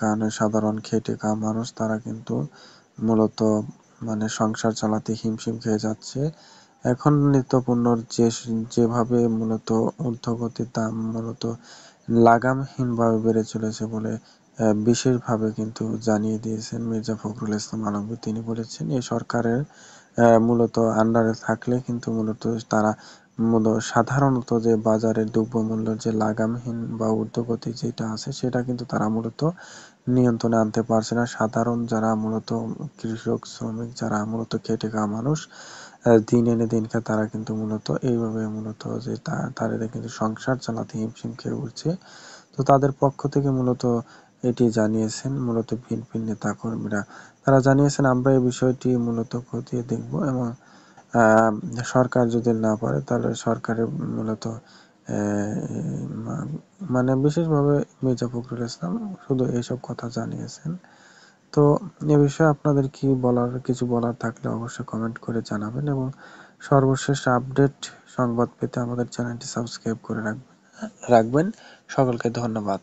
কারণে সাধারণ খেটে খাওয়া মানুষ তারা কিন্তু মূলত সংসার চালাতে হিমশিম খেয়ে যাচ্ছে। এখন নিত্যপণ্যর যেভাবে মূলত ঊর্ধ্বগতির দাম মূলত লাগামহীনভাবে বেড়ে চলেছে বলে বিশেষভাবে কিন্তু জানিয়ে দিয়েছেন মির্জা ফখরুল ইসলাম আলমগীর। তিনি বলেছেন এই সরকারের মূলত আন্ডারে থাকলে কিন্তু মূলত তারা সাধারণত যে বাজারের দ্রব্যমূল্যের যে লাগামহীন বা ঊর্ধ্বগতি যেটা আছে সেটা কিন্তু তারা মূলত নিয়ন্ত্রণে আনতে পারছে না। সাধারণ যারা মূলত কৃষক শ্রমিক যারা মূলত খেটে খাওয়া মানুষ দিন এনে দিন খায় তারা কিন্তু মূলত এইভাবে মূলত যে তাদের কিন্তু সংসার চালাতে হিমশিম খেয়ে উঠছে। তো তাদের পক্ষ থেকে মূলত এটি জানিয়েছেন মূলত বিএনপি নেতা কর্মীরা। তারা জানিয়েছেন আমরা এই বিষয়টি মূলত খতিয়ে দেখব এবং সরকার যদি না পারে তাহলে সরকারের মূলত বিশেষভাবে মির্জা ফখরুল ইসলাম শুধু এইসব কথা জানিয়েছেন। তো এ বিষয়ে আপনাদের কিছু বলার থাকলে অবশ্যই কমেন্ট করে জানাবেন এবং সর্বশেষ আপডেট সংবাদ পেতে আমাদের চ্যানেলটি সাবস্ক্রাইব করে রাখবেন। সকলকে ধন্যবাদ।